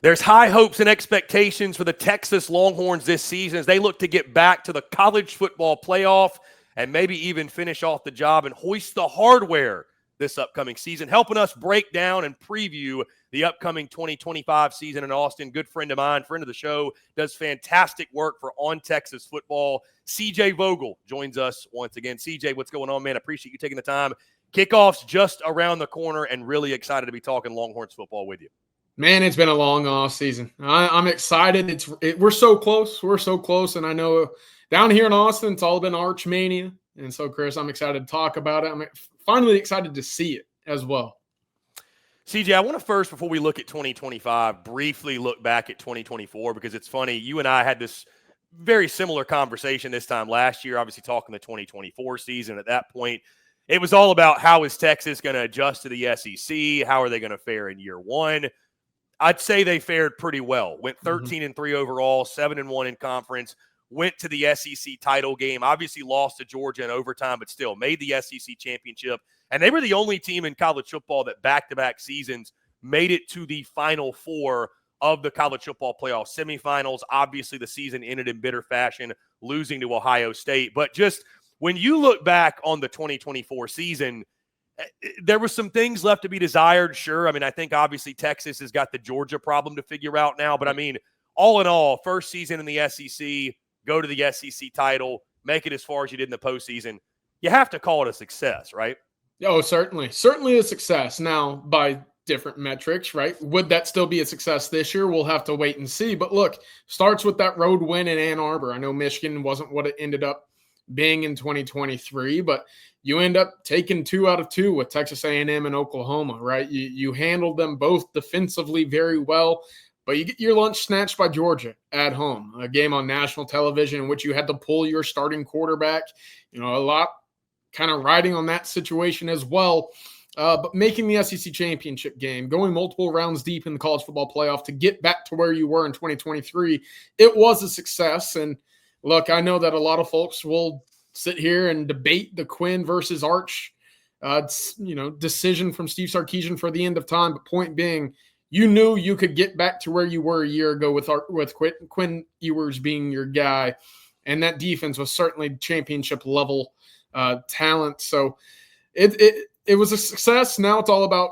There's high hopes and expectations for the Texas Longhorns this season as they look to get back to the college football playoff and maybe even finish off the job and hoist the hardware this upcoming season. Helping us break down and preview the upcoming 2025 season in Austin, good friend of mine, friend of the show, does fantastic work for OnTexasFootball. CJ Vogel joins us once again. CJ, what's going on, man? I appreciate you taking the time. Kickoff's just around the corner and really excited to be talking Longhorns football with you. Man, it's been a long off season. I'm excited. We're so close. We're so close. And I know down here in Austin, it's all been Archmania. And so, Chris, I'm excited to talk about it. I'm finally excited to see it as well. CJ, I want to first, before we look at 2025, briefly look back at 2024 because it's funny. You and I had this very similar conversation this time last year, obviously talking the 2024 season. At that point, it was all about how is Texas going to adjust to the SEC? How are they going to fare in year one? I'd say they fared pretty well. Went 13-3 overall, 7-1 in conference, went to the SEC title game, obviously lost to Georgia in overtime, but still made the SEC championship. And they were the only team in college football that back-to-back seasons made it to the Final Four of the college football playoff semifinals. Obviously, the season ended in bitter fashion, losing to Ohio State. But just when you look back on the 2024 season, there were some things left to be desired, sure. I mean, I think obviously Texas has got the Georgia problem to figure out now. But, I mean, all in all, first season in the SEC, go to the SEC title, make it as far as you did in the postseason. You have to call it a success, right? Oh, certainly. Certainly a success. Now, by different metrics, right? Would that still be a success this year? We'll have to wait and see. But look, starts with that road win in Ann Arbor. I know Michigan wasn't what it ended up being in 2023, but you end up taking 2 out of 2 with Texas A&M and Oklahoma, right? You handled them both defensively very well, but you get your lunch snatched by Georgia at home, a game on national television in which you had to pull your starting quarterback. You know, a lot kind of riding on that situation as well. But making the SEC championship game, going multiple rounds deep in the college football playoff to get back to where you were in 2023, it was a success. And look, I know that a lot of folks will sit here and debate the Quinn versus Arch, decision from Steve Sarkisian for the end of time. But point being, you knew you could get back to where you were a year ago with Quinn Ewers being your guy, and that defense was certainly championship level talent. So it was a success. Now it's all about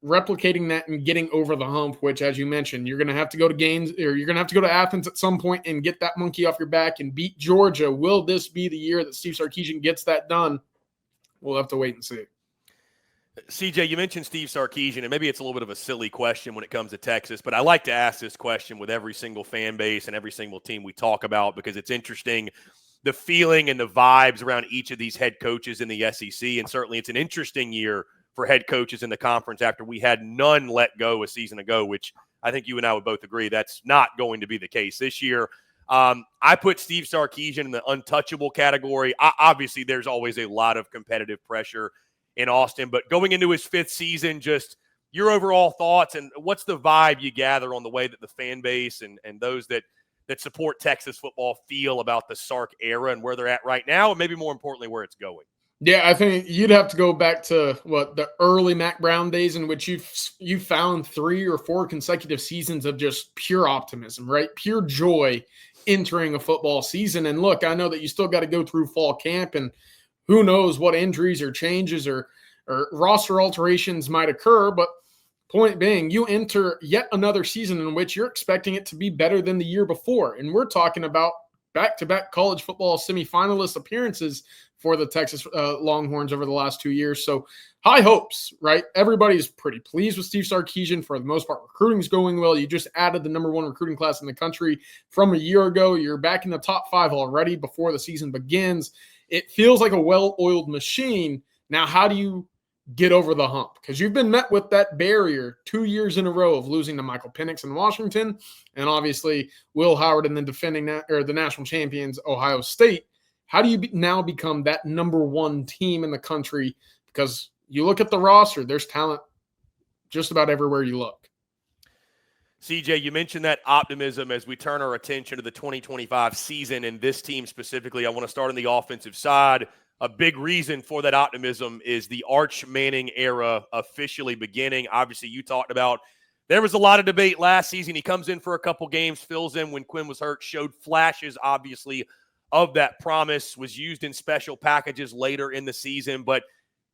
replicating that and getting over the hump, which, as you mentioned, you're going to have to go to games, or you're going to have to go to Athens at some point and get that monkey off your back and beat Georgia. Will this be the year that Steve Sarkisian gets that done? We'll have to wait and see. CJ, you mentioned Steve Sarkisian, and maybe it's a little bit of a silly question when it comes to Texas, but I like to ask this question with every single fan base and every single team we talk about because it's interesting, the feeling and the vibes around each of these head coaches in the SEC, and certainly it's an interesting year for head coaches in the conference after we had none let go a season ago, which I think you and I would both agree that's not going to be the case this year. I put Steve Sarkisian in the untouchable category. Obviously, there's always a lot of competitive pressure in Austin, but going into his 5th season, just your overall thoughts and what's the vibe you gather on the way that the fan base and those that support Texas football feel about the Sark era and where they're at right now, and maybe more importantly, where it's going? Yeah, I think you'd have to go back to the early Mac Brown days in which you found 3 or 4 consecutive seasons of just pure optimism, right? Pure joy entering a football season. And look, I know that you still got to go through fall camp, and who knows what injuries or changes or roster alterations might occur. But point being, you enter yet another season in which you're expecting it to be better than the year before. And we're talking about back-to-back college football semifinalist appearances for the Texas Longhorns over the last 2 years. So high hopes, right? Everybody's pretty pleased with Steve Sarkisian. For the most part, recruiting's going well. You just added the number 1 recruiting class in the country from a year ago. You're back in the top 5 already before the season begins. It feels like a well-oiled machine. Now, how do you get over the hump? Because you've been met with that barrier 2 years in a row of losing to Michael Penix in Washington, and obviously Will Howard and then defending the national champions, Ohio State. How do you now become that number 1 team in the country? Because you look at the roster, there's talent just about everywhere you look. CJ, you mentioned that optimism as we turn our attention to the 2025 season and this team specifically. I want to start on the offensive side. A big reason for that optimism is the Arch Manning era officially beginning. Obviously, you talked about There was a lot of debate last season. He comes in for a couple games, fills in when Quinn was hurt, showed flashes, obviously, of that promise, was used in special packages later in the season, but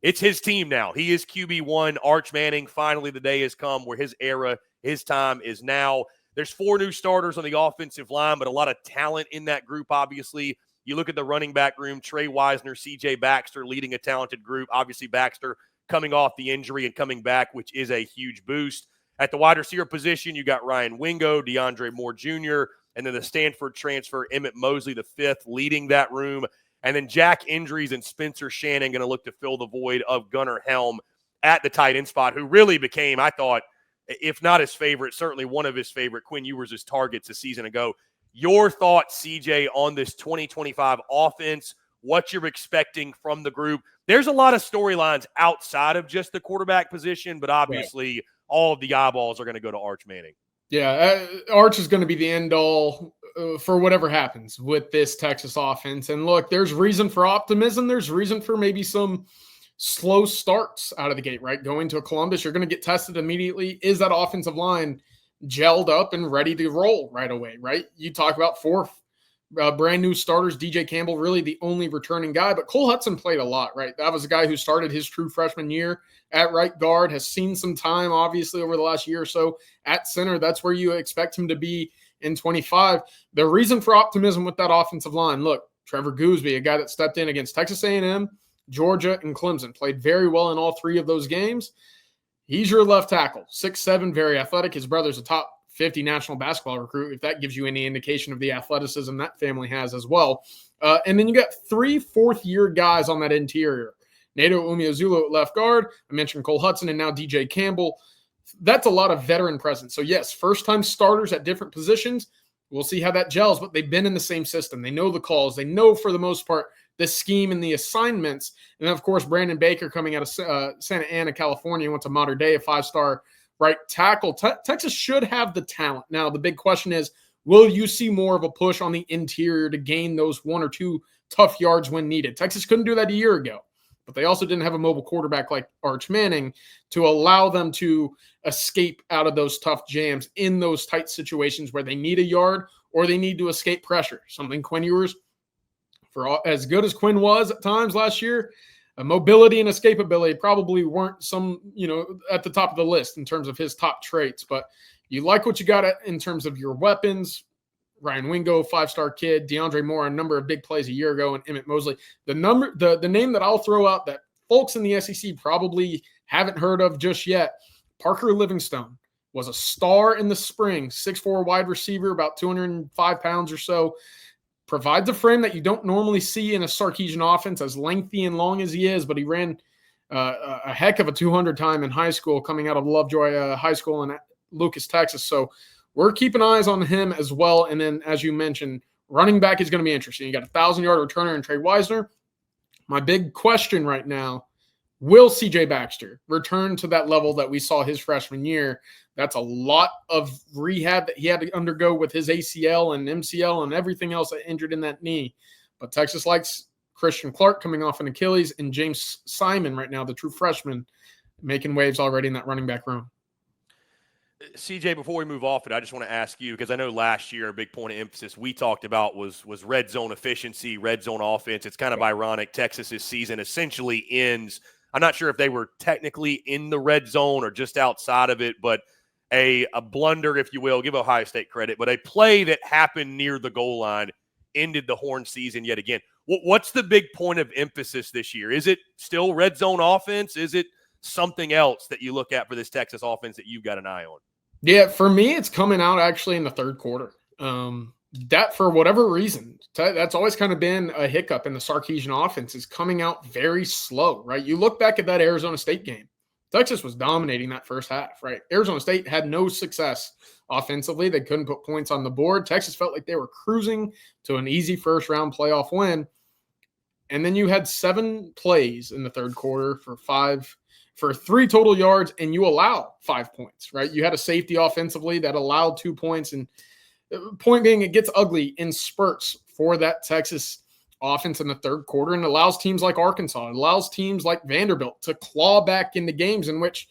it's his team now. He is QB1. Arch Manning, finally the day has come where his era, his time is now. There's 4 new starters on the offensive line, but a lot of talent in that group, obviously. You look at the running back room, Trey Wisner, C.J. Baxter leading a talented group. Obviously, Baxter coming off the injury and coming back, which is a huge boost. At the wide receiver position, you got Ryan Wingo, DeAndre Moore Jr., and then the Stanford transfer, Emmett Mosley, the 5th, leading that room. And then Jack Indries and Spencer Shannon going to look to fill the void of Gunnar Helm at the tight end spot, who really became, I thought, if not his favorite, certainly one of his favorite Quinn Ewers' targets a season ago. Your thoughts, CJ, on this 2025 offense, what you're expecting from the group. There's a lot of storylines outside of just the quarterback position, but obviously all of the eyeballs are going to go to Arch Manning. Yeah, Arch is going to be the end all for whatever happens with this Texas offense. And look, there's reason for optimism. There's reason for maybe some slow starts out of the gate, right? Going to Columbus, you're going to get tested immediately. Is that offensive line gelled up and ready to roll right away, right? You talk about 4 brand new starters, DJ Campbell, really the only returning guy, but Cole Hudson played a lot, right? That was a guy who started his true freshman year at right guard, has seen some time, obviously, over the last year or so at center. That's where you expect him to be in 25. The reason for optimism with that offensive line, look, Trevor Gooseby, a guy that stepped in against Texas A&M, Georgia, and Clemson, played very well in all 3 of those games. He's your left tackle, 6'7", very athletic. His brother's a top 50 national basketball recruit, if that gives you any indication of the athleticism that family has as well. And then you got 3 fourth-year guys on that interior. Nato Umeozulu at left guard. I mentioned Cole Hudson and now DJ Campbell. That's a lot of veteran presence. So, yes, first-time starters at different positions. We'll see how that gels, but they've been in the same system. They know the calls. They know, for the most part, the scheme and the assignments. And then, of course, Brandon Baker coming out of Santa Ana, California, went to Mater Dei, a 5-star right tackle. Texas should have the talent. Now, the big question is, will you see more of a push on the interior to gain those 1 or 2 tough yards when needed? Texas couldn't do that a year ago, but they also didn't have a mobile quarterback like Arch Manning to allow them to escape out of those tough jams in those tight situations where they need a yard or they need to escape pressure. Something Quinn Ewers, for as good as Quinn was at times last year, mobility and escapability probably weren't at the top of the list in terms of his top traits, but you like what you got in terms of your weapons. Ryan Wingo, 5-star kid, DeAndre Moore, a number of big plays a year ago, and Emmett Mosley. The name that I'll throw out that folks in the SEC probably haven't heard of just yet, Parker Livingstone, was a star in the spring, 6'4" wide receiver, about 205 pounds or so. Provides a frame that you don't normally see in a Sarkeesian offense, as lengthy and long as he is, but he ran a heck of a 200 time in high school, coming out of Lovejoy High School in Lucas, Texas. So we're keeping eyes on him as well. And then, as you mentioned, running back is going to be interesting. You got a 1,000-yard returner in Trey Wisner. My big question right now, will C.J. Baxter return to that level that we saw his freshman year? That's a lot of rehab that he had to undergo with his ACL and MCL and everything else that injured in that knee. But Texas likes Christian Clark coming off an Achilles and James Simon right now, the true freshman, making waves already in that running back room. CJ, before we move off it, I just want to ask you, because I know last year a big point of emphasis we talked about was red zone efficiency, red zone offense. It's kind of ironic. Texas's season essentially ends. I'm not sure if they were technically in the red zone or just outside of it, but a blunder, if you will, give Ohio State credit, but a play that happened near the goal line ended the Horn season yet again. What's the big point of emphasis this year? Is it still red zone offense? Is it something else that you look at for this Texas offense that you've got an eye on? Yeah, for me, it's coming out actually in the third quarter. That, for whatever reason, that's always kind of been a hiccup in the Sarkeesian offense, is coming out very slow, right? You look back at that Arizona State game. Texas was dominating that first half, right? Arizona State had no success offensively. They couldn't put points on the board. Texas felt like they were cruising to an easy first-round playoff win. And then you had 7 plays in the third quarter for 3 total yards, and you allow 5 points, right? You had a safety offensively that allowed 2 points. And point being, it gets ugly in spurts for that Texas offense in the third quarter, and allows teams like Arkansas, it allows teams like Vanderbilt to claw back into games in which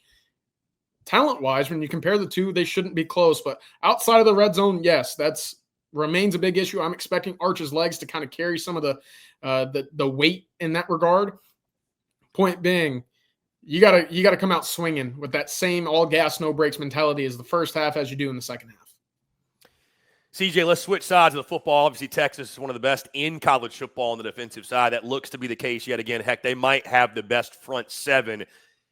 talent-wise, when you compare the two, they shouldn't be close. But outside of the red zone, yes, that's remains a big issue. I'm expecting Arch's legs to kind of carry some of the weight in that regard. Point being, you gotta come out swinging with that same all gas, no brakes mentality as the first half as you do in the second half. CJ, let's switch sides of the football. Obviously, Texas is one of the best in college football on the defensive side. That looks to be the case yet again. Heck, they might have the best front seven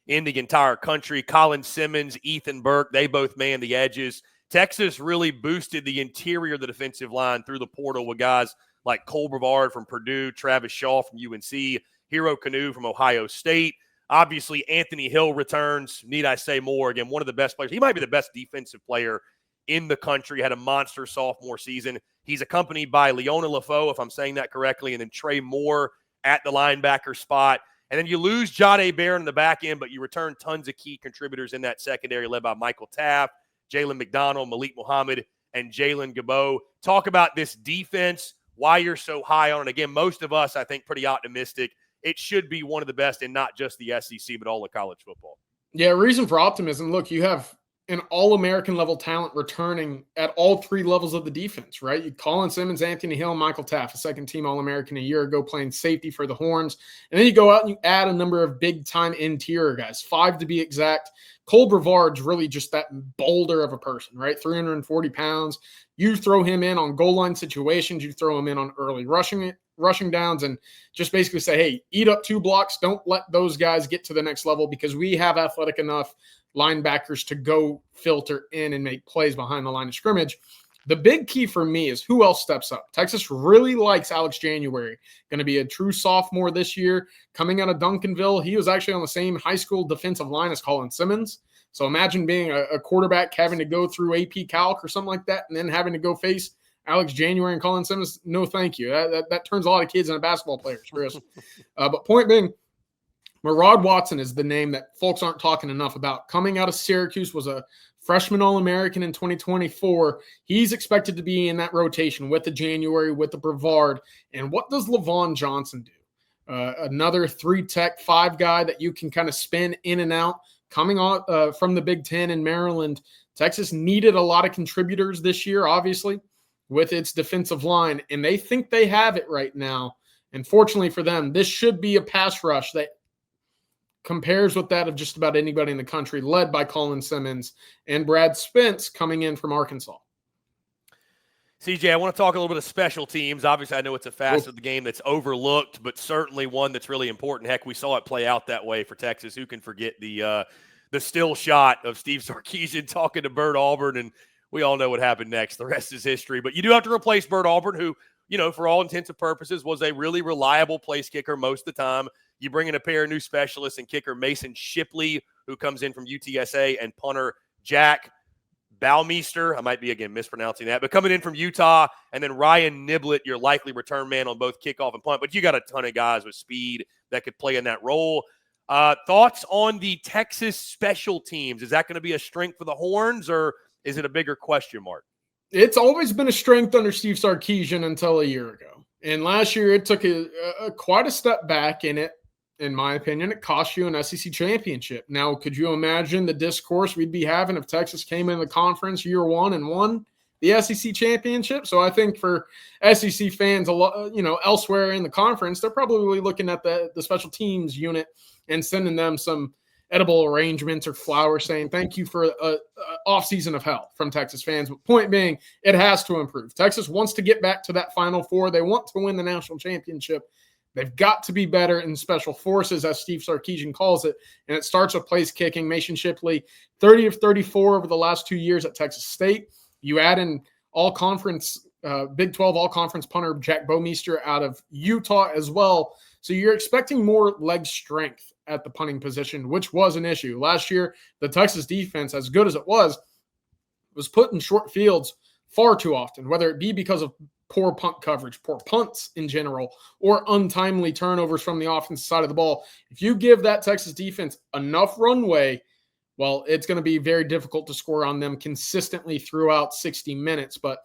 in the entire country. Colin Simmons, Ethan Burke, they both man the edges. Texas really boosted the interior of the defensive line through the portal with guys like Cole Brevard from Purdue, Travis Shaw from UNC, Hero Kanu from Ohio State. Obviously, Anthony Hill returns. Need I say more? Again, one of the best players. He might be the best defensive player in the country. Had a monster sophomore season. He's accompanied by Leona LaFoe, if I'm saying that correctly, and then Trey Moore at the linebacker spot. And then you lose Jahdae Barron in the back end, but you return tons of key contributors in that secondary led by Michael Taft, Jalen McDonald, Malik Muhammad, and Jalen Gabo. Talk about this defense, why you're so high on it. Again, most of us, I think, pretty optimistic. It should be one of the best in not just the SEC, but all of college football. Yeah, reason for optimism. Look, you have an all-American level talent returning at all three levels of the defense, right? You Colin Simmons, Anthony Hill, Michael Taft, a second-team All-American a year ago playing safety for the Horns. And then you go out and you add a number of big-time interior guys, 5 to be exact. Cole Brevard's really just that boulder of a person, right? 340 pounds. You throw him in on goal line situations. You throw him in on early rushing downs and just basically say, hey, eat up 2 blocks. Don't let those guys get to the next level because we have athletic enough linebackers to go filter in and make plays behind the line of scrimmage. The big key for me is who else steps up. Texas really likes Alex January, going to be a true sophomore this year, coming out of Duncanville. He was actually on the same high school defensive line as Colin Simmons. So imagine being a quarterback having to go through AP Calc or something like that and then having to go face Alex January and Colin Simmons. No, thank you. That turns a lot of kids into basketball players, Chris. But point being, Murad Watson is the name that folks aren't talking enough about. Coming out of Syracuse, was a freshman All-American in 2024. He's expected to be in that rotation with the January, with the Brevard. And what does Levon Johnson do? Another 3-tech 5 guy that you can kind of spin in and out. Coming on from the Big Ten in Maryland, Texas needed a lot of contributors this year, obviously, with its defensive line. And they think they have it right now. And fortunately for them, this should be a pass rush that compares with that of just about anybody in the country, led by Colin Simmons and Brad Spence coming in from Arkansas. CJ, I want to talk a little bit of special teams. Obviously, I know it's a facet of the game that's overlooked, but certainly one that's really important. Heck, we saw it play out that way for Texas. Who can forget the still shot of Steve Sarkisian talking to Bert Auburn, and we all know what happened next. The rest is history. But you do have to replace Bert Auburn, who, you know, for all intents and purposes, was a really reliable place kicker most of the time. You bring in a pair of new specialists and kicker Mason Shipley, who comes in from UTSA, and punter Jack Baumeister. I might be, again, mispronouncing that, but coming in from Utah, and then Ryan Niblett, your likely return man on both kickoff and punt. But you got a ton of guys with speed that could play in that role. Thoughts on the Texas special teams? Is that going to be a strength for the Horns, or is it a bigger question mark? It's always been a strength under Steve Sarkisian until a year ago. And last year it took quite a step back in my opinion, it cost you an SEC championship. Now, could you imagine the discourse we'd be having if Texas came in the conference year one and won the SEC championship? So I think for SEC fans, elsewhere in the conference, they're probably looking at the special teams unit and sending them some edible arrangements or flowers saying, thank you for an offseason of hell from Texas fans. But point being, it has to improve. Texas wants to get back to that Final Four. They want to win the national championship. They've got to be better in special forces, as Steve Sarkisian calls it, and it starts with place kicking. Mason Shipley, 30 of 34 over the last 2 years at Texas State. You add in all-conference, Big 12 all-conference punter Jack Baumeister out of Utah as well. So you're expecting more leg strength at the punting position, which was an issue. Last year, the Texas defense, as good as it was put in short fields far too often, whether it be because of poor punt coverage, poor punts in general, or untimely turnovers from the offensive side of the ball. If you give that Texas defense enough runway, well, it's going to be very difficult to score on them consistently throughout 60 minutes. But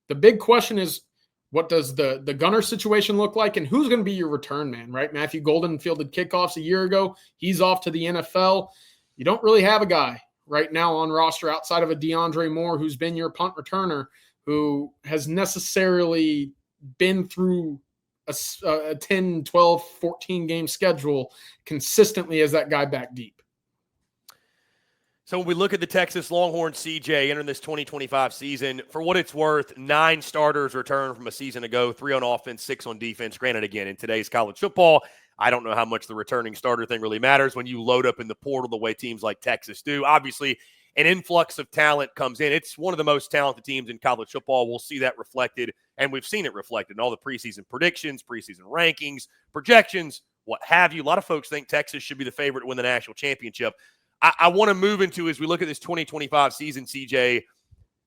the big question is, what does the gunner situation look like, and who's going to be your return man, right? Matthew Golden fielded kickoffs a year ago. He's off to the NFL. You don't really have a guy right now on roster outside of a DeAndre Moore, who's been your punt returner, who has necessarily been through a 10, 12, 14 game schedule consistently as that guy back deep. So when we look at the Texas Longhorns, CJ, entering this 2025 season, for what it's worth, 9 starters returned from a season ago, 3 on offense, 6 on defense. Granted, again, in today's college football, I don't know how much the returning starter thing really matters when you load up in the portal the way teams like Texas do. Obviously, an influx of talent comes in. It's one of the most talented teams in college football. We'll see that reflected, and we've seen it reflected in all the preseason predictions, preseason rankings, projections, what have you. A lot of folks think Texas should be the favorite to win the national championship. I want to move into, as we look at this 2025 season, CJ,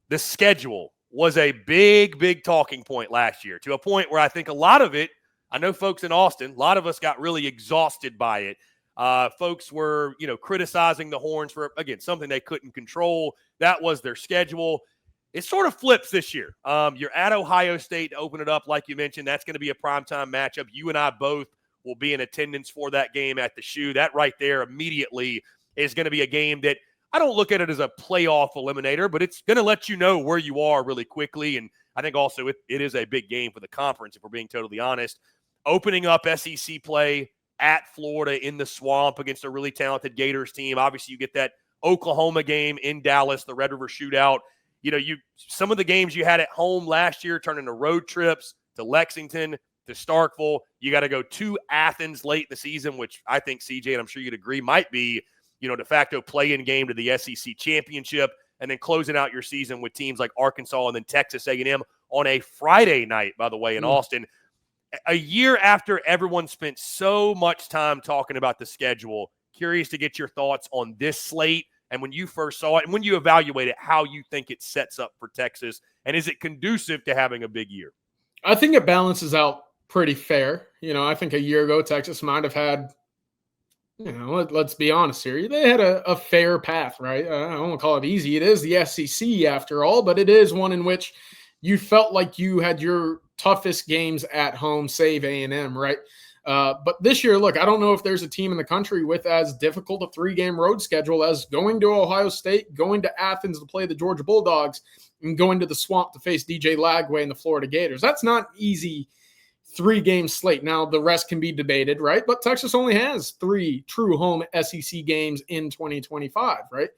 the schedule was a big, big talking point last year, to a point where I think a lot of it, I know folks in Austin, a lot of us got really exhausted by it. Folks were, criticizing the Horns for, again, something they couldn't control. That was their schedule. It sort of flips this year. You're at Ohio State to open it up, like you mentioned. That's going to be a primetime matchup. You and I both will be in attendance for that game at the Shoe. That right there immediately is going to be a game that I don't look at it as a playoff eliminator, but it's going to let you know where you are really quickly. And I think also it is a big game for the conference, if we're being totally honest. Opening up SEC play at Florida in the Swamp against a really talented Gators team. Obviously, you get that Oklahoma game in Dallas, the Red River Shootout. Some of the games you had at home last year turn into road trips to Lexington, to Starkville. You got to go to Athens late in the season, which I think, CJ, and I'm sure you'd agree, might be de facto play-in game to the SEC championship, and then closing out your season with teams like Arkansas and then Texas A&M on a Friday night, by the way, in Austin. A year after everyone spent so much time talking about the schedule, curious to get your thoughts on this slate, and when you first saw it, and when you evaluate it, how you think it sets up for Texas, and is it conducive to having a big year? I think it balances out pretty fair. I think a year ago, Texas might have had, let's be honest here. They had a fair path, right? I don't want to call it easy. It is the SEC after all, but it is one in which you felt like you had your toughest games at home, save A&M, right? But this year, look, I don't know if there's a team in the country with as difficult a 3-game road schedule as going to Ohio State, going to Athens to play the Georgia Bulldogs, and going to the Swamp to face DJ Lagway and the Florida Gators. That's not easy 3-game slate. Now, the rest can be debated, right? But Texas only has 3 true home SEC games in 2025, right?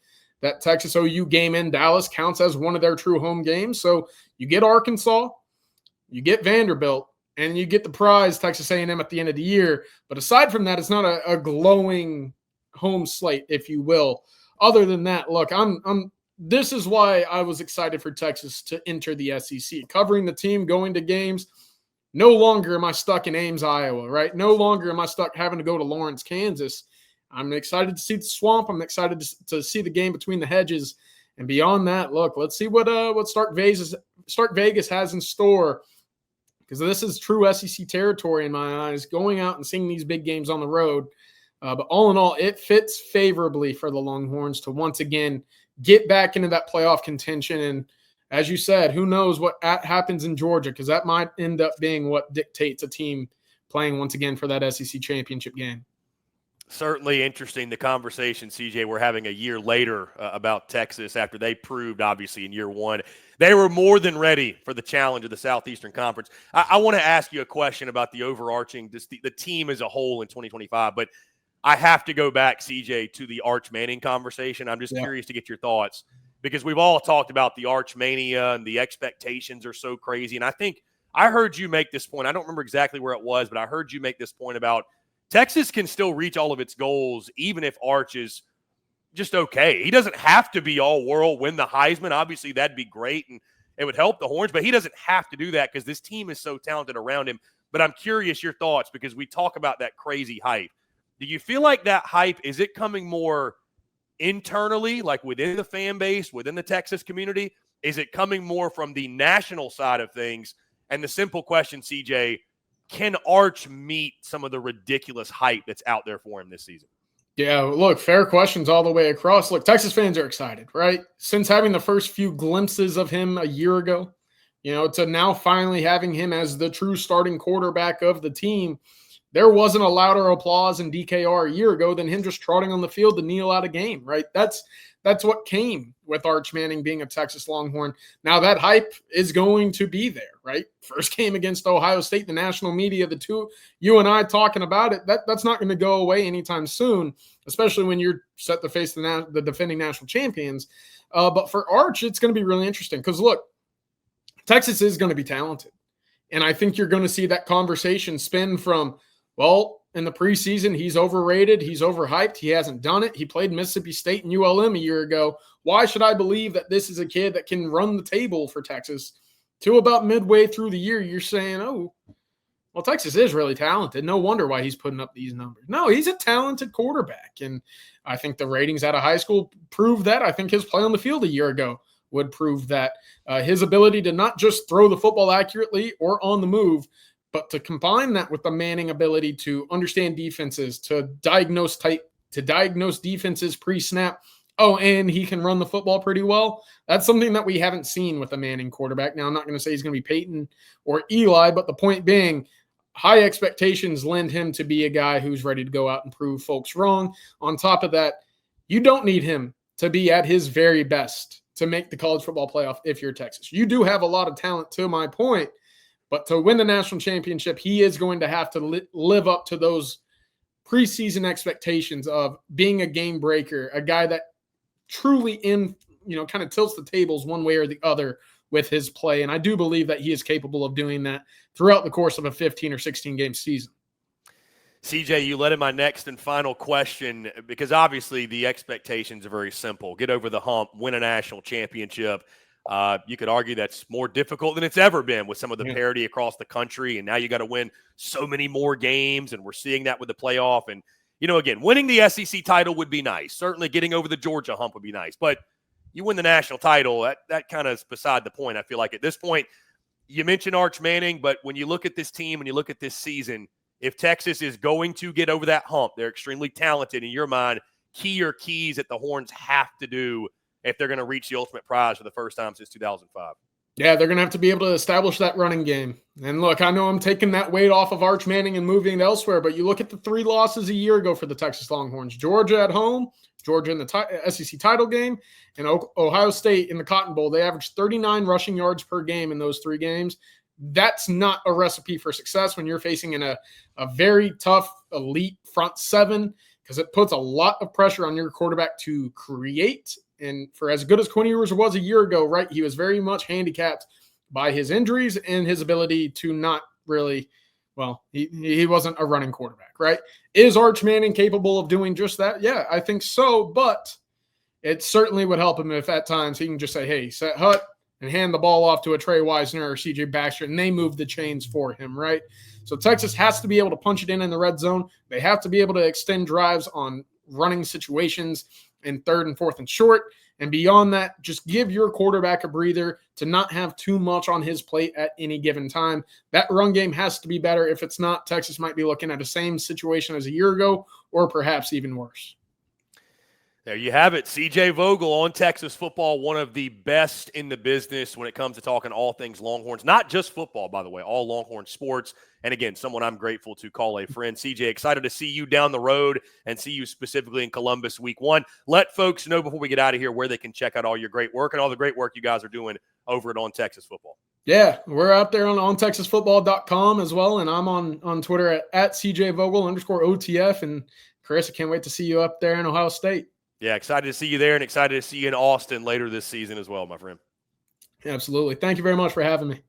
That Texas OU game in Dallas counts as one of their true home games. So you get Arkansas, you get Vanderbilt, and you get the prize, Texas A&M, at the end of the year. But aside from that, it's not a glowing home slate, if you will. Other than that, look, this is why I was excited for Texas to enter the SEC. Covering the team, going to games. No longer am I stuck in Ames, Iowa, right? No longer am I stuck having to go to Lawrence, Kansas. I'm excited to see the Swamp. I'm excited to see the game between the hedges. And beyond that, look, let's see what Stark Vegas has in store, because this is true SEC territory in my eyes, going out and seeing these big games on the road. But all in all, it fits favorably for the Longhorns to once again get back into that playoff contention. And as you said, who knows what happens in Georgia, because that might end up being what dictates a team playing once again for that SEC championship game. Certainly interesting, the conversation, CJ, we're having a year later about Texas after they proved, obviously, in year one, they were more than ready for the challenge of the Southeastern Conference. I want to ask you a question about the overarching, the team as a whole in 2025, but I have to go back, CJ, to the Archmania conversation. I'm just curious to get your thoughts, because we've all talked about the Archmania and the expectations are so crazy. And I think I heard you make this point. I don't remember exactly where it was, but I heard you make this point about Texas can still reach all of its goals even if Arch is just okay. He doesn't have to be all-world, win the Heisman. Obviously, that'd be great, and it would help the Horns, but he doesn't have to do that because this team is so talented around him. But I'm curious your thoughts, because we talk about that crazy hype. Do you feel like that hype, is it coming more internally, like within the fan base, within the Texas community? Is it coming more from the national side of things? And the simple question, CJ, can Arch meet some of the ridiculous hype that's out there for him this season? Yeah, look, fair questions all the way across. Look, Texas fans are excited, right? Since having the first few glimpses of him a year ago, to now finally having him as the true starting quarterback of the team, there wasn't a louder applause in DKR a year ago than him just trotting on the field to kneel out a game, right? That's what came with Arch Manning being a Texas Longhorn. Now that hype is going to be there, right? First game against Ohio State, the national media, the two, you and I talking about it, that's not going to go away anytime soon, especially when you're set to face the defending national champions. But for Arch, it's going to be really interesting because, look, Texas is going to be talented. And I think you're going to see that conversation spin from, well, in the preseason, he's overrated, he's overhyped, he hasn't done it. He played Mississippi State and ULM a year ago. Why should I believe that this is a kid that can run the table for Texas? To about midway through the year, you're saying, oh, well, Texas is really talented. No wonder why he's putting up these numbers. No, he's a talented quarterback. And I think the ratings out of high school prove that. I think his play on the field a year ago would prove that. His ability to not just throw the football accurately or on the move, but to combine that with the Manning ability to understand defenses, to diagnose defenses pre-snap. Oh, and he can run the football pretty well. That's something that we haven't seen with a Manning quarterback. Now, I'm not going to say he's going to be Peyton or Eli, but the point being, high expectations lend him to be a guy who's ready to go out and prove folks wrong. On top of that, you don't need him to be at his very best to make the college football playoff if you're Texas. You do have a lot of talent, to my point, but to win the national championship, he is going to have to live up to those preseason expectations of being a game breaker, a guy that truly kind of tilts the tables one way or the other with his play. And I do believe that he is capable of doing that throughout the course of a 15 or 16 game season. CJ, you led in my next and final question because obviously the expectations are very simple. Get over the hump, win a national championship. You could argue that's more difficult than it's ever been with some of the parity across the country. And now you got to win so many more games. And we're seeing that with the playoff. And, again, winning the SEC title would be nice. Certainly getting over the Georgia hump would be nice. But you win the national title, that kind of is beside the point. I feel like at this point, you mentioned Arch Manning, but when you look at this team and you look at this season, if Texas is going to get over that hump, they're extremely talented in your mind. Keys that the Horns have to do if they're going to reach the ultimate prize for the first time since 2005. Yeah, they're going to have to be able to establish that running game. And look, I know I'm taking that weight off of Arch Manning and moving it elsewhere, but you look at the 3 losses a year ago for the Texas Longhorns. Georgia at home, Georgia in the SEC title game, and Ohio State in the Cotton Bowl. They averaged 39 rushing yards per game in those 3 games. That's not a recipe for success when you're facing in a very tough elite front 7, because it puts a lot of pressure on your quarterback to create. And for as good as Quinn Ewers was a year ago, right, he was very much handicapped by his injuries and his ability to not really, he wasn't a running quarterback, right? Is Arch Manning capable of doing just that? Yeah, I think so, but it certainly would help him if at times he can just say, hey, set hut, and hand the ball off to a Trey Wisner or CJ Baxter, and they move the chains for him, right? So Texas has to be able to punch it in the red zone. They have to be able to extend drives on running situations in 3rd and 4th and short. And beyond that, just give your quarterback a breather to not have too much on his plate at any given time. That run game has to be better. If it's not, Texas might be looking at the same situation as a year ago or perhaps even worse. There you have it. CJ Vogel on Texas football, one of the best in the business when it comes to talking all things Longhorns. Not just football, by the way, all Longhorn sports. And again, someone I'm grateful to call a friend. CJ, excited to see you down the road and see you specifically in Columbus week 1. Let folks know before we get out of here where they can check out all your great work and all the great work you guys are doing over at On Texas Football. Yeah, we're out there on OnTexasFootball.com as well. And I'm on Twitter at CJVogel_OTF. And Chris, I can't wait to see you up there in Ohio State. Yeah, excited to see you there and excited to see you in Austin later this season as well, my friend. Absolutely. Thank you very much for having me.